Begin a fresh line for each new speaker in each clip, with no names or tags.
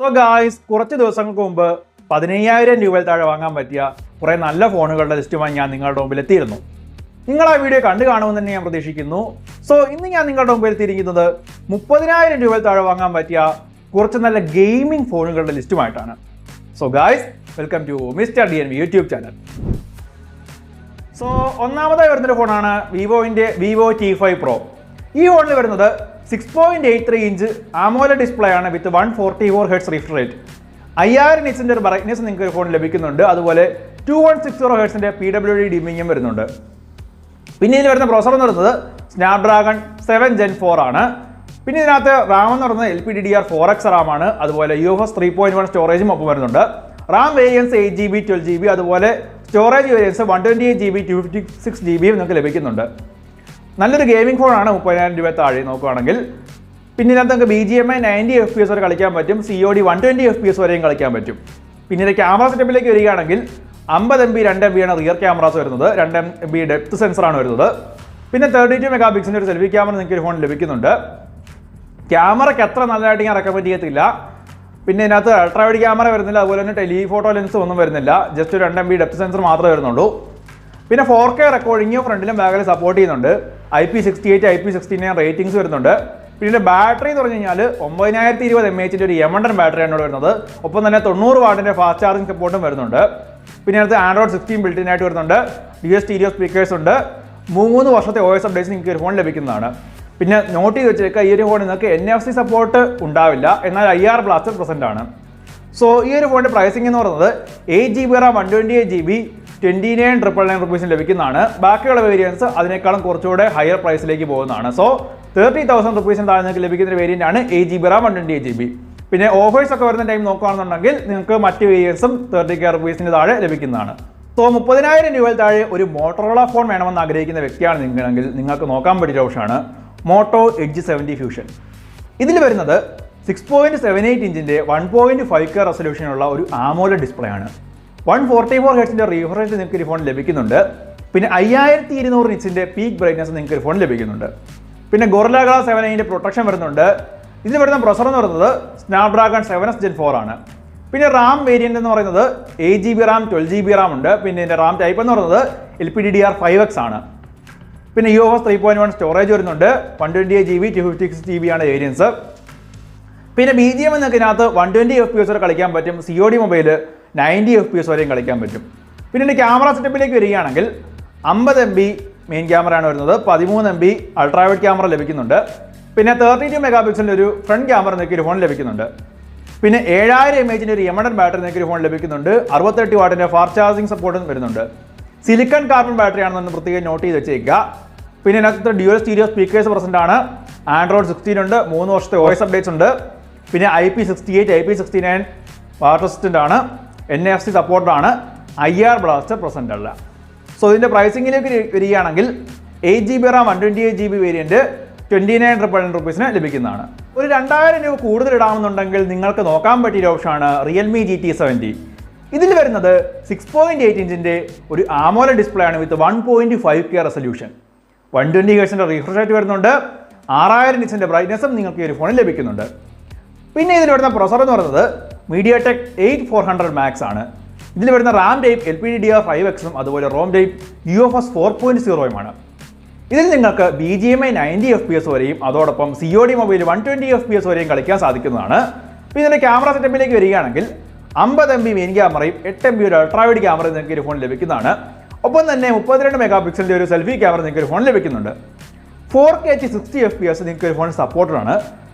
So guys, കുറച്ച് ദിവസങ്ങൾക്ക് മുമ്പ് 15,000 രൂപയിൽ താഴെ വാങ്ങാൻ പറ്റിയ കുറേ നല്ല ഫോണുകളുടെ ലിസ്റ്റുമായി ഞാൻ നിങ്ങളുടെ മുമ്പിൽ എത്തിയിരുന്നു. നിങ്ങൾ ആ വീഡിയോ കണ്ടു കാണുമെന്ന് തന്നെ ഞാൻ പ്രതീക്ഷിക്കുന്നു. സോ ഇന്ന് ഞാൻ നിങ്ങളുടെ മുമ്പിൽ എത്തിയിരിക്കുന്നത് 30,000 രൂപയിൽ താഴെ വാങ്ങാൻ പറ്റിയ കുറച്ച് നല്ല ഗെയിമിംഗ് ഫോണുകളുടെ ലിസ്റ്റുമായിട്ടാണ്. So guys, welcome to mister DNV YouTube channel. സോ ഒന്നാമതായി വരുന്നൊരു ഫോണാണ് വിവോ T5 Pro. ഈ ഫോണിൽ വരുന്നത് 6.83 ഇഞ്ച് AMOLED ഡിസ്പ്ലേ ആണ് വിത്ത് 144 Hz റിഫ്രഷ് റേറ്റ്. 5000 നിറ്റ്സിൻ്റെ ഒരു ബ്രൈറ്റ്നസ് നിങ്ങൾക്ക് ഒരു ഫോണിൽ ലഭിക്കുന്നുണ്ട്. അതുപോലെ 2160 Hz PWD ഡിമ്മിങ്ങും വരുന്നുണ്ട്. പിന്നെ ഇതിൽ വരുന്ന പ്രോസസർ എന്ന് പറയുന്നത് സ്നാപ്ഡ്രാഗൺ 7 Gen 4 ആണ്. പിന്നെ ഇതിനകത്ത് റാം എന്ന് പറയുന്നത് LPDDR4X റാം ആണ്. അതുപോലെ UFS 3.1 സ്റ്റോറേജും ഒപ്പം വരുന്നുണ്ട്. റാം വേരിയൻസ് 8GB 12GB, അതുപോലെ സ്റ്റോറേജ് വേരിയൻസ് 128GB 256GB നിങ്ങൾക്ക് ലഭിക്കുന്നുണ്ട്. നല്ലൊരു ഗെയിമിംഗ് ഫോണാണ് 30,000 രൂപ താഴെ നോക്കുകയാണെങ്കിൽ. പിന്നെ ഇതിനകത്ത് നമുക്ക് BGMI 90 FPS വരെ കളിക്കാൻ പറ്റും, COD 120 FPS വരെയും കളിക്കാൻ പറ്റും. പിന്നെ ഇതിൻ്റെ ക്യാമറ സെറ്റപ്പിലേക്ക് വരികയാണെങ്കിൽ 50MP 2MP ആണ് റിയർ ക്യാമറാസ് വരുന്നത്, 2MP ഡെപ്ത് സെൻസറാണ് വരുന്നത്. പിന്നെ 32 മെഗാപിക്സലിൻ്റെ ഒരു സെൽഫി ക്യാമറ നിങ്ങൾക്ക് ഒരു ഫോൺ ലഭിക്കുന്നുണ്ട്. ക്യാമറയ്ക്ക് അത്ര നല്ലതായിട്ട് ഞാൻ റെക്കമെൻഡ് ചെയ്യത്തില്ല. പിന്നെ ഇതിനകത്ത് അൾട്രാവൈഡ് ക്യാമറ വരുന്നില്ല, അതുപോലെ തന്നെ ടെലിഫോട്ടോ ലെൻസ് ഒന്നും വരുന്നില്ല, ജസ്റ്റ് ഒരു 2MP ഡെപ്ത് സെൻസർ മാത്രമേ വരുന്നുള്ളൂ. പിന്നെ 4K റെക്കോർഡിംഗ് ഫ്രണ്ടിലും ബാക്കിലും സപ്പോർട്ട് ചെയ്യുന്നുണ്ട്. IP68 IP69 റേറ്റിംഗ്സ് വരുന്നുണ്ട്. പിന്നെ ബാറ്ററി എന്ന് പറഞ്ഞു കഴിഞ്ഞാൽ 9020 mAh ഒരു M1 ബാറ്ററിയാണ് ഇവിടെ വരുന്നത്. ഒപ്പം തന്നെ 90 വാട്ടിൻ്റെ ഫാസ്റ്റ് ചാർജിങ് സപ്പോർട്ടും വരുന്നുണ്ട്. പിന്നെ അടുത്ത് Android 16 ബിൽറ്റ് ആയിട്ട് വരുന്നുണ്ട്. ഡ്യുവൽ സ്റ്റീരിയോ സ്പീക്കേഴ്സ് ഉണ്ട്. 3 വർഷത്തെ OS അപ്ഡേറ്റ്സ് നിങ്ങൾക്ക് ഒരു ഫോൺ ലഭിക്കുന്നതാണ്. പിന്നെ നോട്ട് ചെയ്ത് വെച്ചേക്കുക, ഈ ഒരു ഫോണിൽ നിങ്ങൾക്ക് NFC സപ്പോർട്ട് ഉണ്ടാവില്ല, എന്നാൽ IR ബ്ലാസ്റ്റർ പ്രസന്റ് ആണ്. സോ ഈ ഒരു ഫോണിൻ്റെ പ്രൈസിംഗ് എന്ന് പറയുന്നത് 8GB റാം 128GB 29,999 റുപ്പീസിന് ലഭിക്കുന്നതാണ്. ബാക്കിയുള്ള വേരിയൻസ് അതിനേക്കാളും കുറച്ചുകൂടെ ഹയർ പ്രൈസിലേക്ക് പോകുന്നതാണ്. സോ 30,000 റുപ്പീസിന് താഴെ നിങ്ങൾക്ക് ലഭിക്കുന്ന വേരിയൻ്റ് ആണ് 8GB റാം 128GB. പിന്നെ ഓഫേഴ്സ് ഒക്കെ വരുന്ന ടൈം നോക്കുകയാണെന്നുണ്ടെങ്കിൽ നിങ്ങൾക്ക് മറ്റ് വേരിയൻസും 30K റുപ്പീസിന് താഴെ ലഭിക്കുന്നതാണ്. സോ 30,000 രൂപയിൽ താഴെ ഒരു മോട്ടോറോള ഫോൺ വേണമെന്ന് ആഗ്രഹിക്കുന്ന വ്യക്തിയാണ് നിങ്ങളെങ്കിൽ നിങ്ങൾക്ക് നോക്കാൻ പറ്റിയ ഓപ്ഷനാണ് മോട്ടോ എഡ്ജ് 70 ഫ്യൂഷൻ. ഇതിൽ വരുന്നത് 6.78 ഇഞ്ചിൻ്റെ 1.5K റെസൊല്യൂഷനുള്ള ഒരു AMOLED ഡിസ്പ്ലേ ആണ്. 144 Hz റിഫ്രഷ് റേറ്റ് നിങ്ങൾക്ക് ഒരു ഫോൺ ലഭിക്കുന്നുണ്ട്. പിന്നെ 5200 നിറ്റ്സിൻ്റെ പീക്ക് ബ്രൈറ്റ്നസ് നിങ്ങൾക്ക് ഒരു ഫോൺ ലഭിക്കുന്നുണ്ട്. പിന്നെ ഗൊറില്ല ഗ്ലാസ് 7 പ്രൊട്ടക്ഷൻ വരുന്നുണ്ട്. ഇതിൽ വരുന്ന പ്രൊസസർ എന്ന് പറയുന്നത് സ്നാപ്ഡ്രാഗൺ 7 Gen 4 ആണ്. പിന്നെ റാം വേരിയൻ്റ് എന്ന് പറയുന്നത് 8GB റാം 12GB റാം ഉണ്ട്. പിന്നെ ഇതിൻ്റെ റാം ടൈപ്പ് എന്ന് പറയുന്നത് LPDDR5X ആണ്. പിന്നെ UFS 3.1 സ്റ്റോറേജ് വരുന്നുണ്ട്. 128GB 256GB ആണ് വേരിയൻസ്. പിന്നെ BGM എന്നൊക്കെ ഇതിനകത്ത് 120 FPS വരെ കളിക്കാൻ പറ്റും. COD മൊബൈൽ 90 FPS വരെയും കളിക്കാൻ പറ്റും. പിന്നെ ക്യാമറ സെറ്റപ്പിലേക്ക് വരികയാണെങ്കിൽ 50MP മെയിൻ ക്യാമറയാണ് വരുന്നത്, 13MP അൾട്രാവൈഡ് ക്യാമറ ലഭിക്കുന്നുണ്ട്. പിന്നെ 32 മെഗാപിക്സലിൻ്റെ ഒരു ഫ്രണ്ട് ക്യാമറ നിങ്ങൾക്ക് ഒരു ഫോൺ ലഭിക്കുന്നുണ്ട്. പിന്നെ 7000 mAh ഒരു M1 ബാറ്ററി നിങ്ങൾക്ക് ഒരു ഫോൺ ലഭിക്കുന്നുണ്ട്. 68 വാട്ടിൻ്റെ ഫാസ്റ്റ് ചാർജിങ് സപ്പോർട്ടും വരുന്നുണ്ട്. സിലിക്കൺ കാർബൺ ബാറ്ററി ആണെന്ന് പ്രത്യേകം നോട്ട് ചെയ്ത് വെച്ചേക്കുക. പിന്നെ ഇതിനകത്ത് ഡ്യുവൽ സ്റ്റീരിയോ സ്പീക്കേഴ്സ് പ്രസന്റ് ആണ്. Android 16 ഉണ്ട്. 3 വർഷത്തെ OS അപ്ഡേറ്റ്സ് ഉണ്ട്. പിന്നെ IP68 IP69 വാട്ടർ റെസിസ്റ്റൻ്റ് ആണ്. NFC സപ്പോർട്ടാണ്. IR ബ്ലാസ്റ്റർ പ്രസന്റ് അല്ല. സോ ഇതിൻ്റെ പ്രൈസിങ്ങിലേക്ക് വരികയാണെങ്കിൽ 8GB റാം 128GB വേരിയൻറ്റ് 29,999 റുപ്പീസിന് ലഭിക്കുന്നതാണ്. ഒരു 2000 രൂപ കൂടുതൽ ഇടാമെന്നുണ്ടെങ്കിൽ നിങ്ങൾക്ക് നോക്കാൻ പറ്റിയ ഓപ്ഷനാണ് Realme GT70. ഇതിൽ വരുന്നത് 6.8 ഇഞ്ചിൻ്റെ ഒരു AMOLED ഡിസ്പ്ലേ ആണ് വിത്ത് 1.5K resolution. 120 Hz refresh rate വരുന്നുണ്ട്. 6000 നിറ്റ്സിൻ്റെ ബ്രൈറ്റ്നസും നിങ്ങൾക്ക് ഈ ഒരു ഫോണിൽ ലഭിക്കുന്നുണ്ട്. പിന്നെ ഇതിൽ വരുന്ന പ്രൊസസർ എന്ന് പറയുന്നത് MediaTek 8400 Max ആണ്. ഇതിൽ വരുന്ന റാം ടൈപ്പ് LPDDR5X അതുപോലെ റോം ടൈപ്പ് UFS 4.0 ആണ്. ഇതിൽ നിങ്ങൾക്ക് BGMI 90 FPS വരെയും അതോടൊപ്പം COD മൊബൈൽ 120 FPS വരെയും കളിക്കാൻ സാധിക്കുന്നതാണ്. പിന്നെ ഇതിൻ്റെ ക്യാമറ സെറ്റപ്പിലേക്ക് വരികയാണെങ്കിൽ 50MP മെയിൻ ക്യാമറയും 8MP ഒരു അൾട്രാവൈഡ് ക്യാമറ നിങ്ങൾക്ക് ഒരു ഫോൺ ലഭിക്കുന്നതാണ്. ഒപ്പം തന്നെ 32 മെഗാപിക്സലിൻ്റെ ഒരു സെൽഫി ക്യാമറ നിങ്ങൾക്ക് ഒരു ഫോൺ ലഭിക്കുന്നുണ്ട്. 4K 60 FPS നിങ്ങൾക്ക് ഒരു ഫോൺ സപ്പോർട്ടഡ് ആണ്.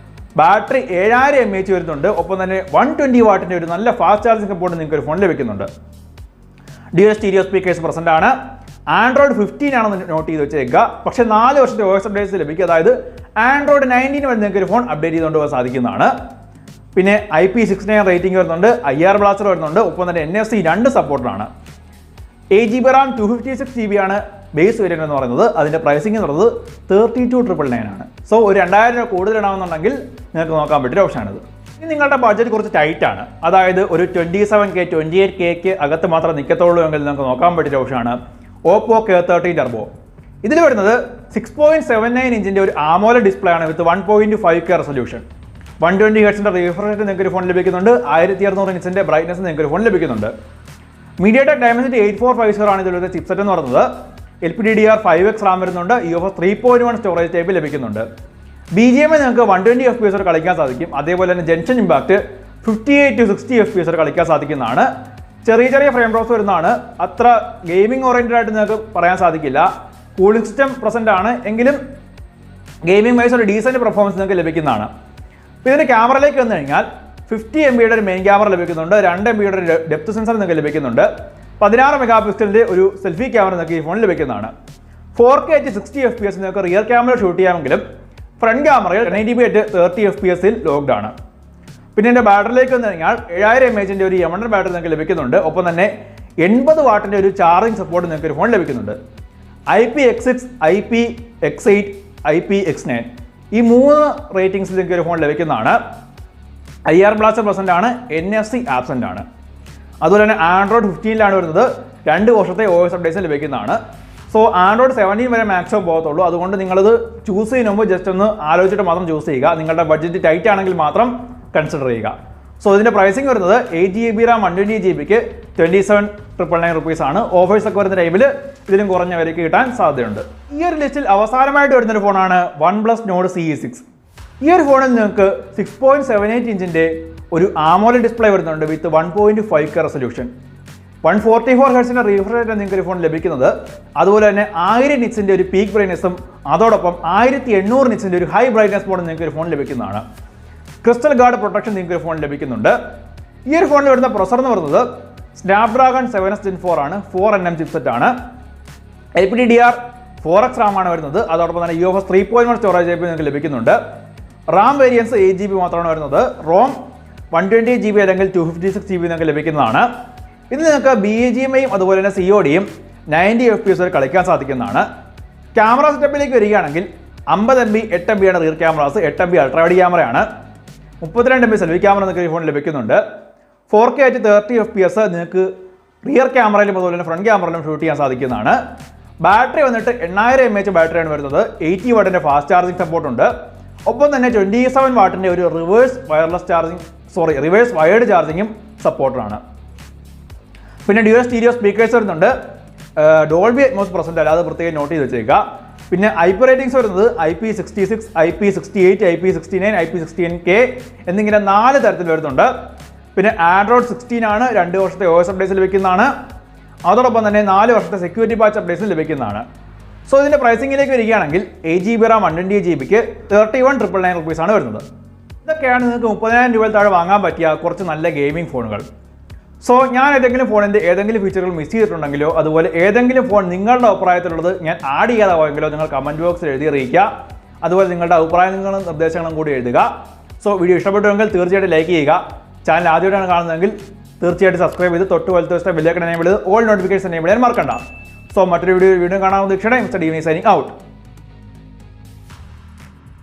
ബാറ്ററി 7000 mAh വരുന്നുണ്ട്. ഒപ്പം തന്നെ 120 വാട്ടിൻ്റെ ഒരു നല്ല ഫാസ്റ്റ് ചാർജിങ് സപ്പോർട്ട് നിങ്ങൾക്ക് ഒരു ഫോൺ ലഭിക്കുന്നുണ്ട്. ഡ്യുവൽ സ്റ്റീരിയോ സ്പീക്കേഴ്സ് പ്രസന്റ് ആണ്. Android 15 ആണെന്ന് നോട്ട് ചെയ്ത് വെച്ചേക്കുക. പക്ഷേ 4 വർഷത്തെ OS അപ്ഡേറ്റ്സ് ലഭിക്കുക. അതായത് Android 19 വരെ നിങ്ങൾക്ക് ഒരു ഫോൺ അപ്ഡേറ്റ് ചെയ്തുകൊണ്ട് പോകാൻ സാധിക്കുന്നതാണ്. പിന്നെ IP69 റേറ്റിംഗ് വരുന്നുണ്ട്. IR ബ്ലാസ്റ്റർ വരുന്നുണ്ട്. ഒപ്പം തന്നെ NFC 2 സപ്പോർട്ടാണ്. 8GB റാം 256GB ആണ് ബേസ് വേരിയൻ്റ് എന്ന് പറയുന്നത്. അതിൻ്റെ പ്രൈസിംഗ് എന്ന് പറയുന്നത് 32,999 ആണ്. സോ ഒരു 2000 രൂപ കൂടുതൽ ഇടാമെന്നുണ്ടെങ്കിൽ നിങ്ങൾക്ക് നോക്കാൻ പറ്റിയ ഓപ്ഷനാണിത്. ഇനി നിങ്ങളുടെ ബഡ്ജറ്റ് കുറച്ച് ടൈറ്റ് ആണ്, അതായത് ഒരു 27K 28K അകത്ത് മാത്രം നിൽക്കത്തുള്ളൂ എങ്കിൽ നിങ്ങൾക്ക് നോക്കാൻ പറ്റിയ ഓപ്ഷനാണ് Oppo K30 Turbo. ഇതിൽ വരുന്നത് 6.79 ഇഞ്ചിൻ്റെ ഒരു AMOLED ഡിസ്പ്ലേ ആണ് വിത്ത് 1.5K റെസൊല്യൂഷൻ. 120 ഹെർട്സിന്റെ റിഫ്രഷ് റേറ്റ് നിങ്ങൾക്ക് ഒരു ഫോൺ ലഭിക്കുന്നുണ്ട്. 1600 നിറ്റ്സിന്റെ ബ്രൈറ്റ്നസ് നിങ്ങൾക്ക് ഒരു ഫോൺ ലഭിക്കുന്നുണ്ട്. മീഡിയടെക് ഡയമൻസിറ്റി 8450 ആണ് ഇതിലൊരു ചിപ്സെറ്റ് എന്ന് പറയുന്നത്. LPDDR5X റാം വരുന്നുണ്ട്. UFS 3.1 സ്റ്റോറേജ് ടൈപ്പ് ലഭിക്കുന്നുണ്ട്. BGMI നിങ്ങൾക്ക് 120 FPS വരെ കളിക്കാൻ സാധിക്കും. അതേപോലെ തന്നെ ജെൻഷൻ ഇമ്പാക്ട് 58 to 60 FPS വരെ കളിക്കാൻ സാധിക്കുന്നതാണ്. ചെറിയ ഫ്രെയിം ഡ്രോപ്സ് വരുന്നതാണ്. അത്ര ഗെയിമിംഗ് ഓറിയന്റഡ് ആയിട്ട് നിങ്ങൾക്ക് പറയാൻ സാധിക്കില്ല. കൂളിംഗ് സിസ്റ്റം പ്രസന്റ് ആണ് എങ്കിലും ഗെയിമിംഗ് വൈസ് ഒരു ഡീസന്റ് പെർഫോമൻസ് നിങ്ങൾക്ക് ലഭിക്കുന്നതാണ്. ഇപ്പോൾ ഇതിന്റെ ക്യാമറയിലേക്ക് വന്നു കഴിഞ്ഞാൽ 50 MB ഒരു മെയിൻ ക്യാമറ ലഭിക്കുന്നുണ്ട്. 2 MB ഒരു ഡെപ്ത് സെൻസർ നിങ്ങൾക്ക് ലഭിക്കുന്നുണ്ട്. 16 മെഗാ പിക്സലിന്റെ ഒരു സെൽഫി ക്യാമറ നിങ്ങൾക്ക് ഈ ഫോണിൽ ലഭിക്കുന്നതാണ്. 4K 60 FPS നിങ്ങൾക്ക് റിയർ ക്യാമറ ഷൂട്ട് ചെയ്യാമെങ്കിലും ഫ്രണ്ട് ക്യാമറയിൽ 1080p 30 FPS ലോക്ക്ഡ് ആണ്. പിന്നെ എൻ്റെ ബാറ്ററിയിലേക്ക് വന്നു കഴിഞ്ഞാൽ 7000 mAh ഒരു M1 ബാറ്ററി നിങ്ങൾക്ക് ലഭിക്കുന്നുണ്ട്. ഒപ്പം തന്നെ 80 വാട്ടിന്റെ ഒരു ചാർജിങ് സപ്പോർട്ട് നിങ്ങൾക്ക് ഒരു ഫോൺ ലഭിക്കുന്നുണ്ട്. IPX6, IPX8, IPX9 ഈ 3 റേറ്റിംഗ്സിൽ നിങ്ങൾക്ക് ഒരു ഫോൺ ലഭിക്കുന്നതാണ്. IR ബ്ലാസ്റ്റർ പ്രസന്റ് ആണ്. NFC ആബ്സെന്റ് ആണ്. അതുപോലെ തന്നെ Android 15 വരുന്നത് 2 വർഷത്തെ OS അപ്ഡേറ്റ്സ് ലഭിക്കുന്നതാണ്. സോ Android 17 വരെ മാക്സിമം പോകത്തുള്ളൂ. അതുകൊണ്ട് നിങ്ങളത് ചൂസ് ചെയ്യുന്ന മുമ്പ് ജസ്റ്റ് ഒന്ന് ആലോചിച്ചിട്ട് മാത്രം ചൂസ് ചെയ്യുക. നിങ്ങളുടെ ബഡ്ജറ്റ് ടൈറ്റ് ആണെങ്കിൽ മാത്രം കൺസിഡർ ചെയ്യുക. സോ ഇതിന്റെ പ്രൈസിംഗ് വരുന്നത് 8GB റാം 120GBക്ക് 27,999 റുപ്പീസ് ആണ്. ഓഫേഴ്സ് ഒക്കെ വരുന്ന ടൈമിൽ ഇതിലും കുറഞ്ഞ വിലയ്ക്ക് കിട്ടാൻ സാധ്യതയുണ്ട്. ഈ ഒരു ലിസ്റ്റിൽ അവസാനമായിട്ട് വരുന്നൊരു ഫോണാണ് OnePlus Nord CE6. ഈ ഒരു ഫോണിൽ നിങ്ങൾക്ക് 6.78 ഇഞ്ചിന്റെ ഒരു AMOLED ഡിസ്പ്ലേ വരുന്നുണ്ട് വിത്ത് 1.5K റെസൊല്യൂഷൻ. 144 ഹെർട്സിന്റെ റിഫ്രഷ് റേറ്റ് നിങ്ങൾക്ക് ഒരു ഫോൺ ലഭിക്കുന്നത്. അതുപോലെ തന്നെ 1000 നിറ്റ്സിന്റെ ഒരു പീക്ക് ബ്രൈറ്റ്നസും അതോടൊപ്പം 1800 നിറ്റ്സിന്റെ ഒരു ഹൈ ബ്രൈറ്റ്നസ് മോഡ് നിങ്ങൾക്ക് ഒരു ഫോൺ ലഭിക്കുന്നതാണ്. ക്രിസ്റ്റൽ ഗാർഡ് പ്രൊട്ടക്ഷൻ നിങ്ങൾക്ക് ഒരു ഫോൺ ലഭിക്കുന്നുണ്ട്. ഈ ഒരു ഫോണിൽ വരുന്ന പ്രൊസസർ എന്ന് പറയുന്നത് സ്നാപ്ഡ്രാഗൺ 7S Gen 4 ആണ്. 4nm ചിപ്സെറ്റ് ആണ്. LPDDR4X റാം ആണ് വരുന്നത്. അതോടൊപ്പം തന്നെ UFS 3.1 സ്റ്റോറേജ് ടൈപ്പ് നിങ്ങൾക്ക് ലഭിക്കുന്നുണ്ട്. റാം വേരിയൻസ് 8GB മാത്രമാണ് വരുന്നത്. റോം 120GB അല്ലെങ്കിൽ 256GB നിങ്ങൾക്ക് ലഭിക്കുന്നതാണ്. ഇത് നിങ്ങൾക്ക് BGMIയും അതുപോലെ തന്നെ CODയും 90 FPS വരെ കളിക്കാൻ സാധിക്കുന്നതാണ്. ക്യാമറ സെറ്റപ്പിലേക്ക് വരികയാണെങ്കിൽ 50MB 8MB ആണ് rear cameras. 8MB ultra wide ക്യാമറയാണ്. 32MB സെൽഫി ക്യാമറ നിങ്ങൾക്ക് ഈ ഫോൺ ലഭിക്കുന്നുണ്ട്. 4K 30 FPS നിങ്ങൾക്ക് റിയർ ക്യാമറയിലും അതുപോലെ തന്നെ ഫ്രണ്ട് ക്യാമറയിലും ഷൂട്ട് ചെയ്യാൻ സാധിക്കുന്നതാണ്. ബാറ്ററി വന്നിട്ട് 8000 mAh ബാറ്ററിയാണ് വരുന്നത്. 80 വാട്ടിന്റെ ഫാസ്റ്റ് ചാർജിങ് സപ്പോർട്ട് ഉണ്ട്. ഒപ്പം തന്നെ 27 വാട്ടിന്റെ ഒരു റിവേഴ്സ് വയേർഡ് ചാർജിങ്ങും സപ്പോർട്ടാണ്. പിന്നെ ഡ്യുവൽ സ്റ്റീരിയോ സ്പീക്കേഴ്സ് വരുന്നുണ്ട്. ഡോൾബി അറ്റ്മോസ് പ്രസന്റ് അല്ല, അത് പ്രത്യേകം നോട്ട് ചെയ്ത് വെച്ചേക്കുക. പിന്നെ IP റേറ്റിംഗ്സ് വരുന്നത് IP66, IP68, IP69, IP69K എന്നിങ്ങനെ 4 തരത്തിൽ വരുന്നുണ്ട്. പിന്നെ Android 16 ആണ്. 2 വർഷത്തെ OS അപ്ഡേറ്റ്സ് ലഭിക്കുന്നതാണ്. അതോടൊപ്പം തന്നെ 4 വർഷത്തെ സെക്യൂരിറ്റി പാച്ച് അപ്ഡേറ്റ്സ് ലഭിക്കുന്നതാണ്. സോ ഇതിന്റെ പ്രൈസിംഗിലേക്ക് വരികയാണെങ്കിൽ 8GB റാം 120GBക്ക് 31,999 റുപ്പീസ് ആണ് വരുന്നത്. ഇതൊക്കെയാണ് നിങ്ങൾക്ക് 30,000 രൂപയിൽ താഴെ വാങ്ങാൻ പറ്റിയ കുറച്ച് നല്ല ഗെയിമിംഗ് ഫോണുകൾ. സോ ഞാൻ ഏതെങ്കിലും ഫോണിൻ്റെ ഏതെങ്കിലും ഫീച്ചറുകൾ മിസ് ചെയ്തിട്ടുണ്ടെങ്കിലോ അതുപോലെ ഏതെങ്കിലും ഫോൺ നിങ്ങളുടെ അഭിപ്രായത്തിലുള്ളത് ഞാൻ ആഡ് ചെയ്യാതെ പോയെങ്കിലോ നിങ്ങൾ കമൻറ്റ് ബോക്സിൽ എഴുതി അറിയിക്കുക. അതുപോലെ നിങ്ങളുടെ അഭിപ്രായങ്ങളും നിർദ്ദേശങ്ങളും കൂടി എഴുതുക. സോ വീഡിയോ ഇഷ്ടപ്പെട്ടുവെങ്കിൽ തീർച്ചയായിട്ടും ലൈക്ക് ചെയ്യുക. ചാനൽ ആദ്യമായിട്ടാണ് കാണുന്നതെങ്കിൽ തീർച്ചയായിട്ടും സബ്സ്ക്രൈബ് ചെയ്ത് തൊട്ട് വലത്ത് വശത്തെ ബെല്ലൈക്കൺ എനേബിൾ ചെയ്ത് ഓൾ നോട്ടിഫിക്കേഷൻ എനേബിൾ ചെയ്യാൻ മറക്കണ്ട. സോ മറ്റൊരു വീഡിയോ കാണാവുന്ന ദീക്ഷയുടെ മിസ്റ്റർ ഡി സൈനിങ് ഔട്ട്.